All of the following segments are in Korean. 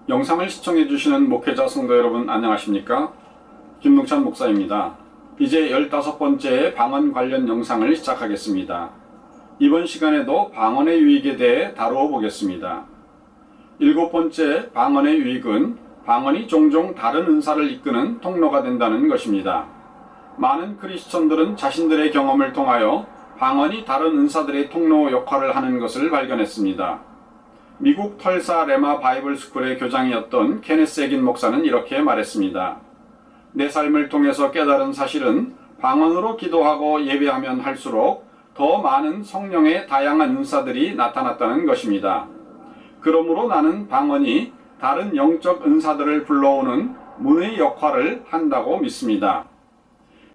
영상을 시청해 주시는 목회자 성도 여러분 안녕하십니까? 김동찬 목사입니다. 이제 15번째 방언 관련 영상을 시작하겠습니다. 이번 시간에도 방언의 유익에 대해 다루어 보겠습니다. 7번째 방언의 유익은 방언이 종종 다른 은사를 이끄는 통로가 된다는 것입니다. 많은 크리스천들은 자신들의 경험을 통하여 방언이 다른 은사들의 통로 역할을 하는 것을 발견했습니다. 미국 털사 레마 바이블 스쿨의 교장이었던 케네스 에긴 목사는 이렇게 말했습니다. 내 삶을 통해서 깨달은 사실은 방언으로 기도하고 예배하면 할수록 더 많은 성령의 다양한 은사들이 나타났다는 것입니다. 그러므로 나는 방언이 다른 영적 은사들을 불러오는 문의 역할을 한다고 믿습니다.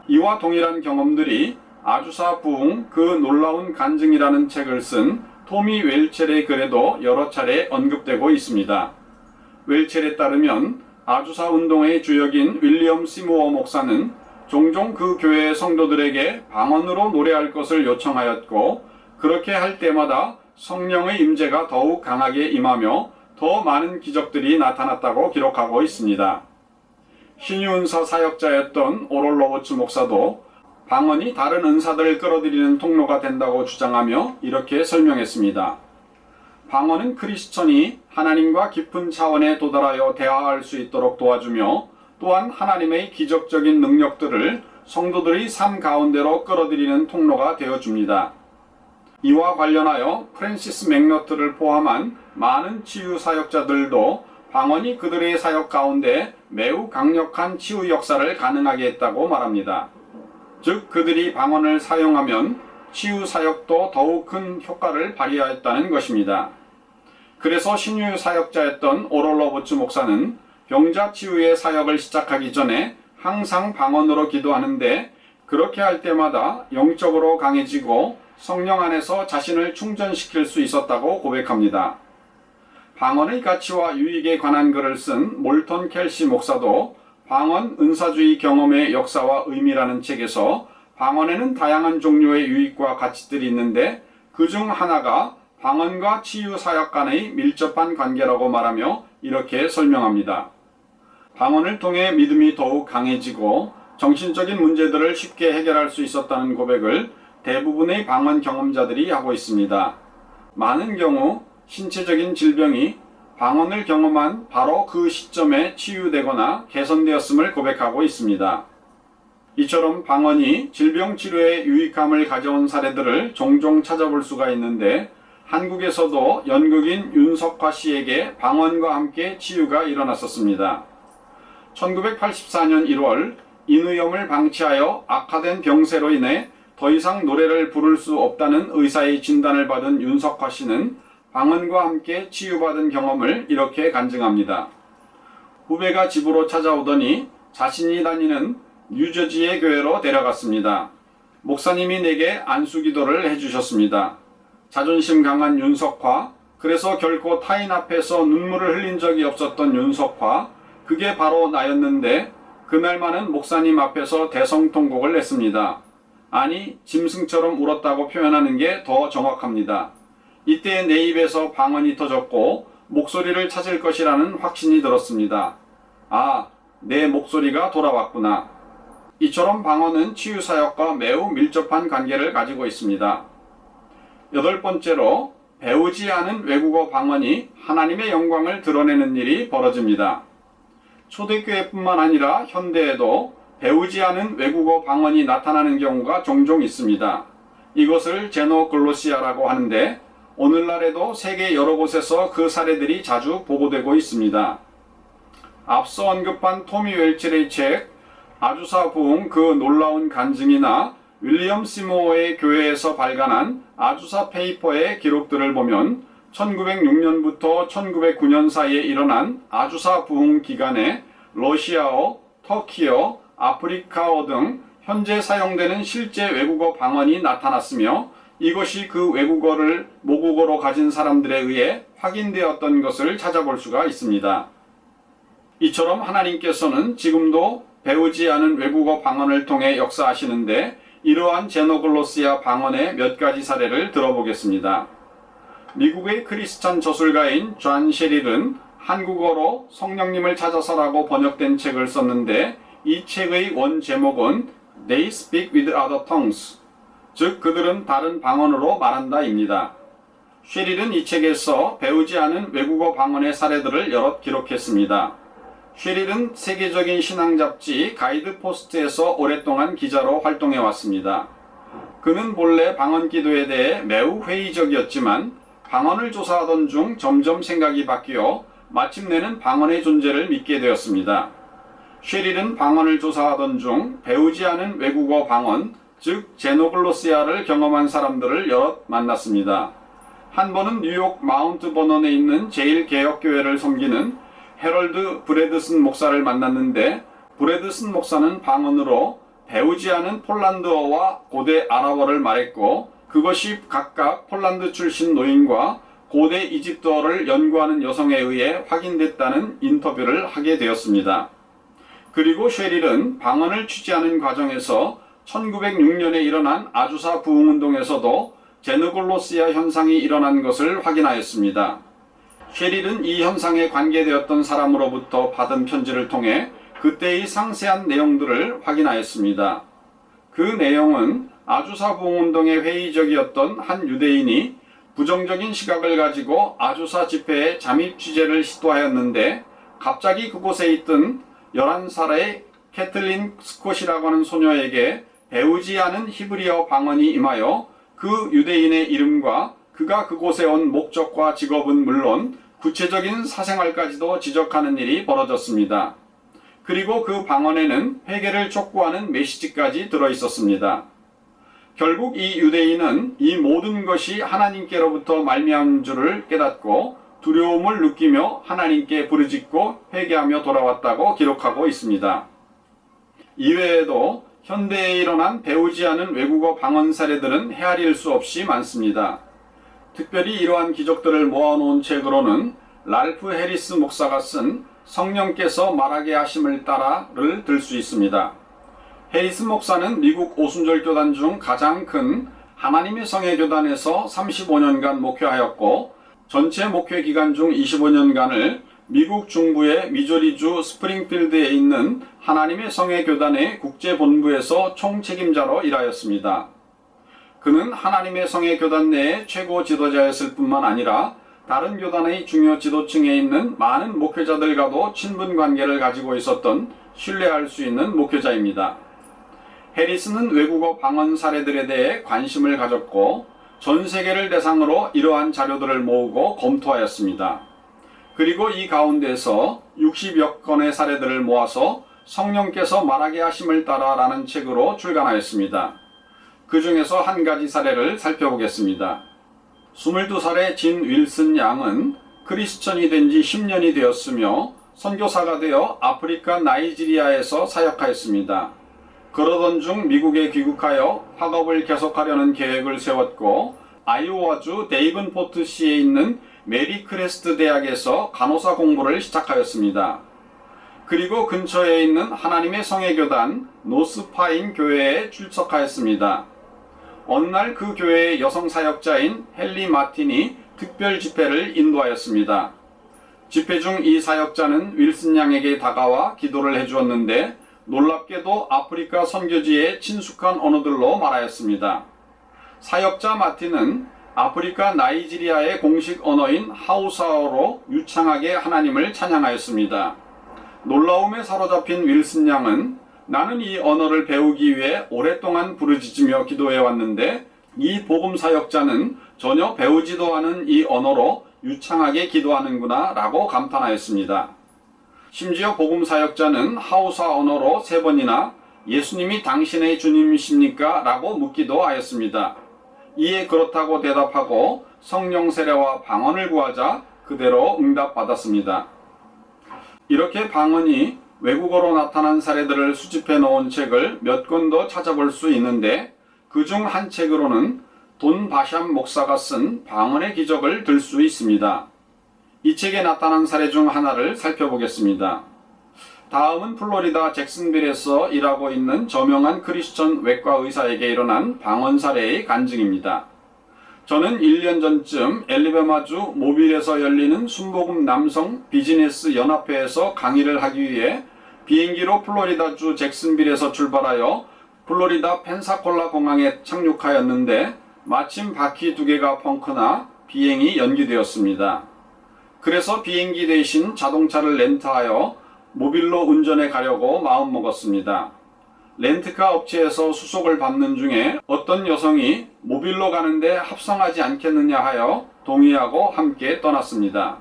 이와 동일한 경험들이 아주사 부흥 그 놀라운 간증이라는 책을 쓴 토미 웰첼의 글에도 여러 차례 언급되고 있습니다. 웰첼에 따르면 아주사 운동의 주역인 윌리엄 시무어 목사는 종종 그 교회의 성도들에게 방언으로 노래할 것을 요청하였고, 그렇게 할 때마다 성령의 임재가 더욱 강하게 임하며 더 많은 기적들이 나타났다고 기록하고 있습니다. 신유은사 사역자였던 오럴 로버츠 목사도 방언이 다른 은사들을 끌어들이는 통로가 된다고 주장하며 이렇게 설명했습니다. 방언은 크리스천이 하나님과 깊은 차원에 도달하여 대화할 수 있도록 도와주며, 또한 하나님의 기적적인 능력들을 성도들의 삶 가운데로 끌어들이는 통로가 되어줍니다. 이와 관련하여 프랜시스 맥너트를 포함한 많은 치유 사역자들도 방언이 그들의 사역 가운데 매우 강력한 치유 역사를 가능하게 했다고 말합니다. 즉, 그들이 방언을 사용하면 치유 사역도 더욱 큰 효과를 발휘하였다는 것입니다. 그래서 신유 사역자였던 오럴 로버츠 목사는 병자 치유의 사역을 시작하기 전에 항상 방언으로 기도하는데, 그렇게 할 때마다 영적으로 강해지고 성령 안에서 자신을 충전시킬 수 있었다고 고백합니다. 방언의 가치와 유익에 관한 글을 쓴 몰턴 켈시 목사도 방언 은사주의 경험의 역사와 의미라는 책에서 방언에는 다양한 종류의 유익과 가치들이 있는데, 그중 하나가 방언과 치유 사역 간의 밀접한 관계라고 말하며 이렇게 설명합니다. 방언을 통해 믿음이 더욱 강해지고 정신적인 문제들을 쉽게 해결할 수 있었다는 고백을 대부분의 방언 경험자들이 하고 있습니다. 많은 경우 신체적인 질병이 방언을 경험한 바로 그 시점에 치유되거나 개선되었음을 고백하고 있습니다. 이처럼 방언이 질병 치료에 유익함을 가져온 사례들을 종종 찾아볼 수가 있는데, 한국에서도 연극인 윤석화 씨에게 방언과 함께 치유가 일어났었습니다. 1984년 1월 인후염을 방치하여 악화된 병세로 인해 더 이상 노래를 부를 수 없다는 의사의 진단을 받은 윤석화 씨는 방언과 함께 치유받은 경험을 이렇게 간증합니다. 후배가 집으로 찾아오더니 자신이 다니는 뉴저지의 교회로 데려갔습니다. 목사님이 내게 안수기도를 해주셨습니다. 자존심 강한 윤석화, 그래서 결코 타인 앞에서 눈물을 흘린 적이 없었던 윤석화, 그게 바로 나였는데 그날만은 목사님 앞에서 대성통곡을 했습니다. 아니, 짐승처럼 울었다고 표현하는 게 더 정확합니다. 이때 내 입에서 방언이 터졌고 목소리를 찾을 것이라는 확신이 들었습니다. 아, 내 목소리가 돌아왔구나. 이처럼 방언은 치유사역과 매우 밀접한 관계를 가지고 있습니다. 8번째로, 배우지 않은 외국어 방언이 하나님의 영광을 드러내는 일이 벌어집니다. 초대교회뿐만 아니라 현대에도 배우지 않은 외국어 방언이 나타나는 경우가 종종 있습니다. 이것을 제노글로시아라고 하는데, 오늘날에도 세계 여러 곳에서 그 사례들이 자주 보고되고 있습니다. 앞서 언급한 토미 웰첼의 책 아주사 부흥 그 놀라운 간증이나 윌리엄 시모어의 교회에서 발간한 아주사 페이퍼의 기록들을 보면 1906년부터 1909년 사이에 일어난 아주사 부흥 기간에 러시아어, 터키어, 아프리카어 등 현재 사용되는 실제 외국어 방언이 나타났으며, 이것이 그 외국어를 모국어로 가진 사람들에 의해 확인되었던 것을 찾아볼 수가 있습니다. 이처럼 하나님께서는 지금도 배우지 않은 외국어 방언을 통해 역사하시는데, 이러한 제노글로시아 방언의 몇 가지 사례를 들어보겠습니다. 미국의 크리스찬 저술가인 존 셰릴은 한국어로 성령님을 찾아서라고 번역된 책을 썼는데 이 책의 원 제목은 They Speak with Other Tongues, 즉 그들은 다른 방언으로 말한다입니다. 쉐릴은 이 책에서 배우지 않은 외국어 방언의 사례들을 여럿 기록했습니다. 쉐릴은 세계적인 신앙 잡지 가이드 포스트에서 오랫동안 기자로 활동해 왔습니다. 그는 본래 방언 기도에 대해 매우 회의적이었지만 방언을 조사하던 중 점점 생각이 바뀌어 마침내는 방언의 존재를 믿게 되었습니다. 쉐릴은 방언을 조사하던 중 배우지 않은 외국어 방언, 즉 제노글로시아를 경험한 사람들을 여럿 만났습니다. 한 번은 뉴욕 마운트 버넌에 있는 제1개혁교회를 섬기는 해럴드 브래드슨 목사를 만났는데, 브래드슨 목사는 방언으로 배우지 않은 폴란드어와 고대 아랍어를 말했고, 그것이 각각 폴란드 출신 노인과 고대 이집트어를 연구하는 여성에 의해 확인됐다는 인터뷰를 하게 되었습니다. 그리고 쉐릴은 방언을 취재하는 과정에서 1906년에 일어난 아주사 부흥운동에서도 제노글로시아 현상이 일어난 것을 확인하였습니다. 쉐릴은 이 현상에 관계되었던 사람으로부터 받은 편지를 통해 그때의 상세한 내용들을 확인하였습니다. 그 내용은 아주사 부흥운동에 회의적이었던 한 유대인이 부정적인 시각을 가지고 아주사 집회에 잠입 취재를 시도하였는데, 갑자기 그곳에 있던 11살의 캐틀린 스콧이라고 하는 소녀에게 배우지 않은 히브리어 방언이 임하여 그 유대인의 이름과 그가 그곳에 온 목적과 직업은 물론 구체적인 사생활까지도 지적하는 일이 벌어졌습니다. 그리고 그 방언에는 회개를 촉구하는 메시지까지 들어있었습니다. 결국 이 유대인은 이 모든 것이 하나님께로부터 말미암은 줄을 깨닫고 두려움을 느끼며 하나님께 부르짖고 회개하며 돌아왔다고 기록하고 있습니다. 이외에도 현대에 일어난 배우지 않은 외국어 방언 사례들은 헤아릴 수 없이 많습니다. 특별히 이러한 기적들을 모아놓은 책으로는 랄프 해리스 목사가 쓴 성령께서 말하게 하심을 따라를 들 수 있습니다. 해리스 목사는 미국 오순절 교단 중 가장 큰 하나님의 성의 교단에서 35년간 목회하였고, 전체 목회 기간 중 25년간을 미국 중부의 미조리주 스프링필드에 있는 하나님의 성의 교단의 국제본부에서 총책임자로 일하였습니다. 그는 하나님의 성의 교단 내의 최고 지도자였을 뿐만 아니라 다른 교단의 중요 지도층에 있는 많은 목회자들과도 친분 관계를 가지고 있었던 신뢰할 수 있는 목회자입니다. 해리스는 외국어 방언 사례들에 대해 관심을 가졌고 전 세계를 대상으로 이러한 자료들을 모으고 검토하였습니다. 그리고 이 가운데서 60여 건의 사례들을 모아서 성령께서 말하게 하심을 따라라는 책으로 출간하였습니다. 그 중에서 한 가지 사례를 살펴보겠습니다. 22살의 진 윌슨 양은 크리스천이 된 지 10년이 되었으며 선교사가 되어 아프리카 나이지리아에서 사역하였습니다. 그러던 중 미국에 귀국하여 학업을 계속하려는 계획을 세웠고, 아이오와주 데이븐포트시에 있는 메리 크레스트 대학에서 간호사 공부를 시작하였습니다. 그리고 근처에 있는 하나님의 성의 교단 노스파인 교회에 출석하였습니다. 어느 날 그 교회의 여성 사역자인 헨리 마틴이 특별 집회를 인도하였습니다. 집회 중 이 사역자는 윌슨 양에게 다가와 기도를 해주었는데, 놀랍게도 아프리카 선교지의 친숙한 언어들로 말하였습니다. 사역자 마틴은 아프리카 나이지리아의 공식 언어인 하우사어로 유창하게 하나님을 찬양하였습니다. 놀라움에 사로잡힌 윌슨 양은 나는 이 언어를 배우기 위해 오랫동안 부르짖으며 기도해 왔는데 이 복음 사역자는 전혀 배우지도 않은 이 언어로 유창하게 기도하는구나 라고 감탄하였습니다. 심지어 복음 사역자는 하우사 언어로 3번이나 예수님이 당신의 주님이십니까? 라고 묻기도 하였습니다. 이에 그렇다고 대답하고 성령 세례와 방언을 구하자 그대로 응답받았습니다. 이렇게 방언이 외국어로 나타난 사례들을 수집해 놓은 책을 몇 권 더 찾아볼 수 있는데, 그중 한 책으로는 돈 바샴 목사가 쓴 방언의 기적을 들 수 있습니다. 이 책에 나타난 사례 중 하나를 살펴보겠습니다. 다음은 플로리다 잭슨빌에서 일하고 있는 저명한 크리스천 외과 의사에게 일어난 방언 사례의 간증입니다. 저는 1년 전쯤 엘리베마주 모빌에서 열리는 순복음 남성 비즈니스 연합회에서 강의를 하기 위해 비행기로 플로리다주 잭슨빌에서 출발하여 플로리다 펜사콜라 공항에 착륙하였는데 마침 바퀴 2개가 펑크나 비행이 연기되었습니다. 그래서 비행기 대신 자동차를 렌트하여 모빌로 운전해 가려고 마음먹었습니다. 렌트카 업체에서 수속을 받는 중에 어떤 여성이 모빌로 가는데 합성하지 않겠느냐 하여 동의하고 함께 떠났습니다.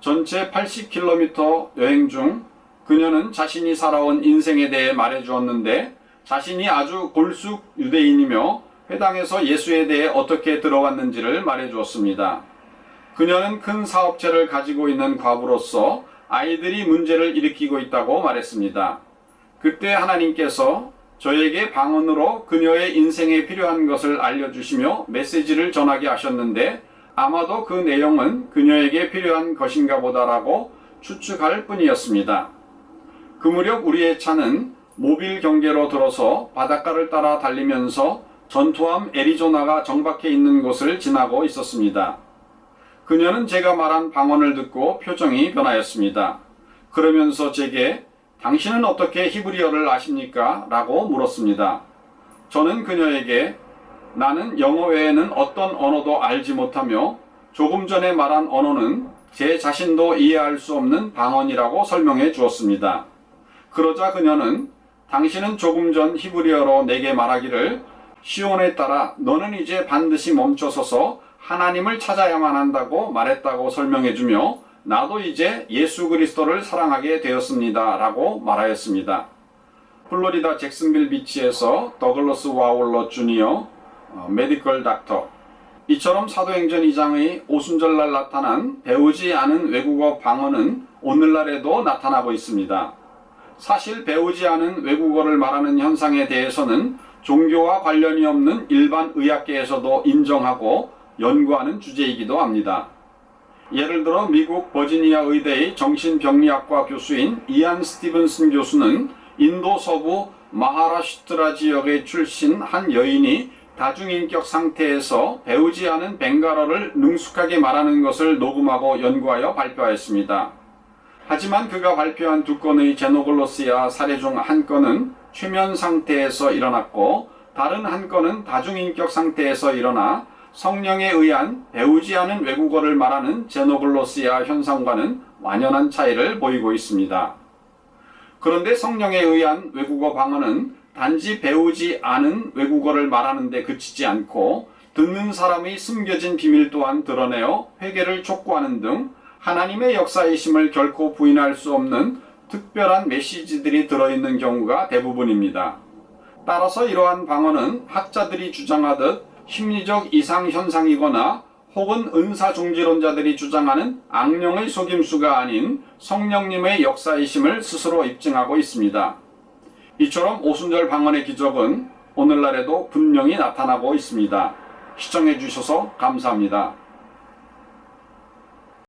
전체 80km 여행 중 그녀는 자신이 살아온 인생에 대해 말해주었는데 자신이 아주 골숙 유대인이며 회당에서 예수에 대해 어떻게 들어왔는지를 말해주었습니다. 그녀는 큰 사업체를 가지고 있는 과부로서 아이들이 문제를 일으키고 있다고 말했습니다. 그때 하나님께서 저에게 방언으로 그녀의 인생에 필요한 것을 알려주시며 메시지를 전하게 하셨는데 아마도 그 내용은 그녀에게 필요한 것인가 보다라고 추측할 뿐이었습니다. 그 무렵 우리의 차는 모빌 경계로 들어서 바닷가를 따라 달리면서 전투함 애리조나가 정박해 있는 곳을 지나고 있었습니다. 그녀는 제가 말한 방언을 듣고 표정이 변하였습니다. 그러면서 제게 당신은 어떻게 히브리어를 아십니까? 라고 물었습니다. 저는 그녀에게 나는 영어 외에는 어떤 언어도 알지 못하며 조금 전에 말한 언어는 제 자신도 이해할 수 없는 방언이라고 설명해 주었습니다. 그러자 그녀는 당신은 조금 전 히브리어로 내게 말하기를 시온에 따라 너는 이제 반드시 멈춰서서 하나님을 찾아야만 한다고 말했다고 설명해주며 나도 이제 예수 그리스도를 사랑하게 되었습니다 라고 말하였습니다. 플로리다 잭슨빌 비치에서 더글러스 와울러 주니어 메디컬 닥터. 이처럼 사도행전 2장의 오순절날 나타난 배우지 않은 외국어 방언은 오늘날에도 나타나고 있습니다. 사실 배우지 않은 외국어를 말하는 현상에 대해서는 종교와 관련이 없는 일반 의학계에서도 인정하고 연구하는 주제이기도 합니다. 예를 들어 미국 버지니아 의대의 정신병리학과 교수인 이안 스티븐슨 교수는 인도 서부 마하라슈트라 지역의 출신 한 여인이 다중인격 상태에서 배우지 않은 벵갈어를 능숙하게 말하는 것을 녹음하고 연구하여 발표하였습니다. 하지만 그가 발표한 2건의 제노글로시아 사례 중 한 건은 최면 상태에서 일어났고 다른 한 건은 다중인격 상태에서 일어나 성령에 의한 배우지 않은 외국어를 말하는 제노글로시아 현상과는 완연한 차이를 보이고 있습니다. 그런데 성령에 의한 외국어 방언은 단지 배우지 않은 외국어를 말하는 데 그치지 않고 듣는 사람의 숨겨진 비밀 또한 드러내어 회개를 촉구하는 등 하나님의 역사이심을 결코 부인할 수 없는 특별한 메시지들이 들어있는 경우가 대부분입니다. 따라서 이러한 방언은 학자들이 주장하듯 심리적 이상 현상이거나 혹은 은사중지론자들이 주장하는 악령의 속임수가 아닌 성령님의 역사이심을 스스로 입증하고 있습니다. 이처럼 오순절 방언의 기적은 오늘날에도 분명히 나타나고 있습니다. 시청해 주셔서 감사합니다.